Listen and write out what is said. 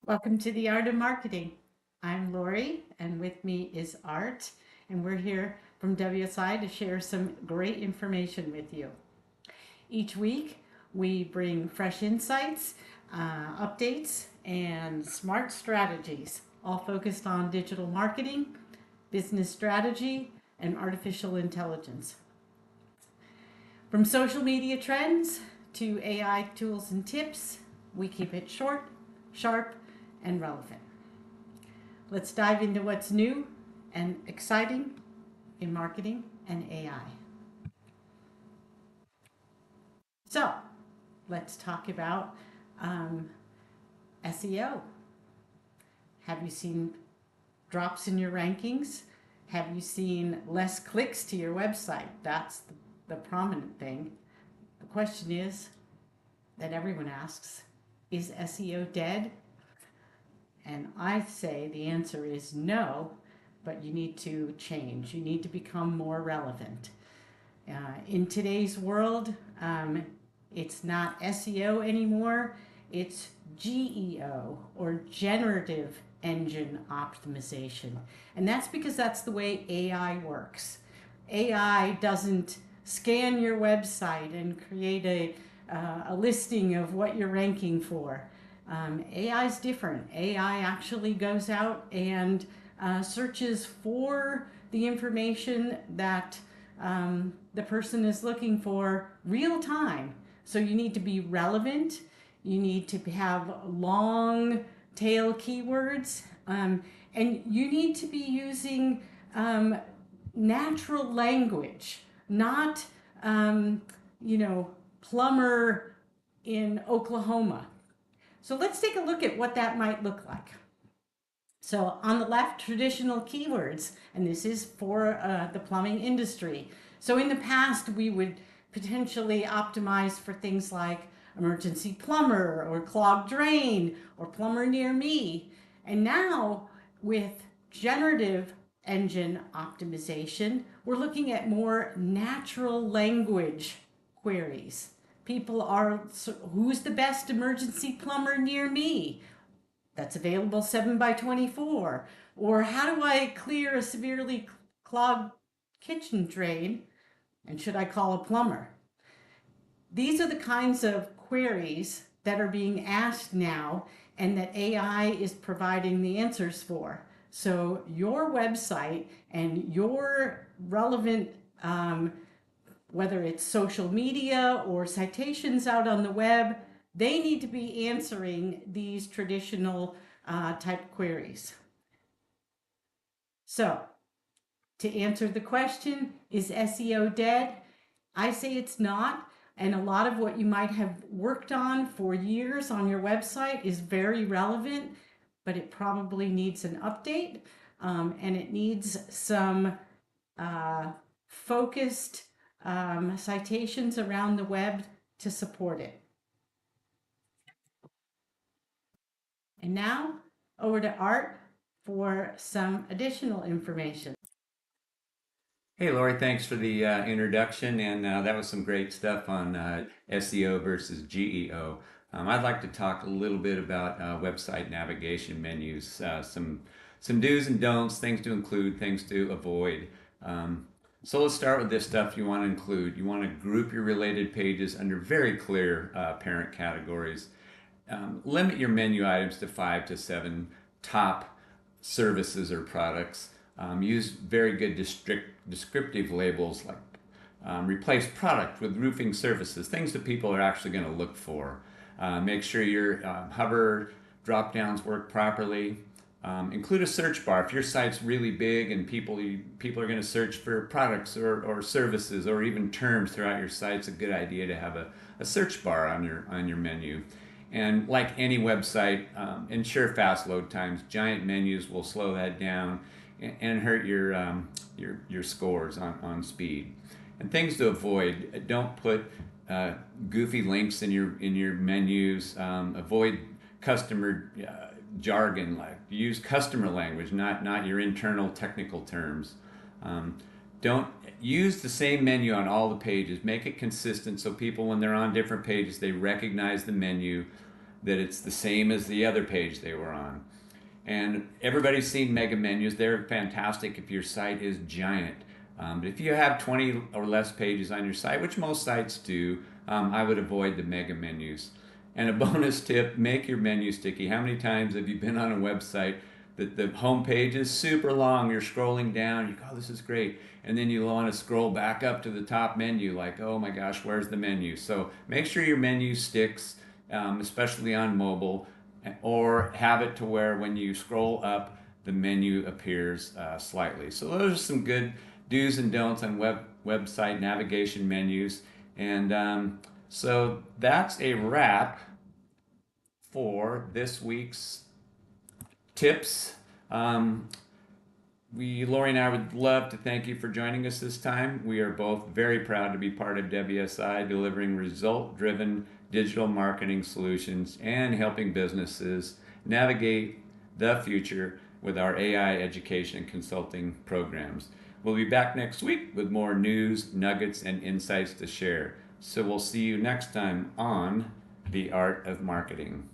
Welcome to the Art of Marketing. I'm Lori, and with me is Art, and we're here from WSI to share some great information with you. Each week, we bring fresh insights, updates, and smart strategies, all focused on digital marketing, business strategy, and artificial intelligence. From social media trends to AI tools and tips, we keep it short, sharp, and relevant. Let's dive into what's new and exciting in marketing and AI. So, let's talk about SEO. Have you seen drops in your rankings? Have you seen less clicks to your website? That's the prominent thing. The question is that everyone asks, is SEO dead? And I say the answer is no, but you need to change. You need to become more relevant. In today's world, it's not SEO anymore, it's GEO, or generative engine optimization. And that's because that's the way AI works. AI doesn't scan your website and create a listing of what you're ranking for. AI is different. AI actually goes out and searches for the information that the person is looking for real time. So you need to be relevant. You need to have long tail keywords. And you need to be using natural language, not, plumber in Oklahoma. So let's take a look at what that might look like. So on the left, traditional keywords, and this is for the plumbing industry. So in the past, we would potentially optimize for things like emergency plumber or clogged drain or plumber near me. And now with generative engine optimization, we're looking at more natural language queries. People are, who's the best emergency plumber near me? That's available 7 by 24. Or how do I clear a severely clogged kitchen drain? And should I call a plumber? These are the kinds of queries that are being asked now and that AI is providing the answers for. So your website and your relevant, whether it's social media or citations out on the web, they need to be answering these traditional type queries. So, to answer the question, is SEO dead? I say it's not. And a lot of what you might have worked on for years on your website is very relevant, but it probably needs an update, and it needs some focused citations around the web to support it. And now over to Art for some additional information. Hey, Lori, thanks for the introduction, and that was some great stuff on SEO versus GEO. I'd like to talk a little bit about website navigation menus, some do's and don'ts, things to include, things to avoid. So let's start with this stuff you want to include. You want to group your related pages under very clear parent categories. Limit your menu items to 5 to 7 top services or products. Use very good descriptive labels like replace product with roofing services, things that people are actually going to look for. Make sure your hover drop downs work properly. Include a search bar. If your site's really big and people are going to search for products or services or even terms throughout your site, it's a good idea to have a search bar on your menu. And like any website, ensure fast load times. Giant menus will slow that down and hurt your scores on speed. And things to avoid: don't put goofy links in your menus. Avoid customer jargon. Like use customer language, not your internal technical terms. Don't use the same menu on all the pages. Make it consistent so people, when they're on different pages, they recognize the menu. that it's the same as the other page they were on. And everybody's seen mega menus. They're fantastic if your site is giant. But if you have 20 or less pages on your site, which most sites do, I would avoid the mega menus. And a bonus tip, make your menu sticky. How many times have you been on a website that the home page is super long, you're scrolling down, you go, oh, this is great. And then you want to scroll back up to the top menu like, oh my gosh, where's the menu? So make sure your menu sticks, especially on mobile, or have it to where when you scroll up, the menu appears slightly. So those are some good do's and don'ts on website navigation menus. And so that's a wrap for this week's tips. Lori and I would love to thank you for joining us this time. We are both very proud to be part of WSI, delivering result-driven digital marketing solutions and helping businesses navigate the future with our AI education and consulting programs. We'll be back next week with more news, nuggets, and insights to share. So we'll see you next time on The Art of Marketing.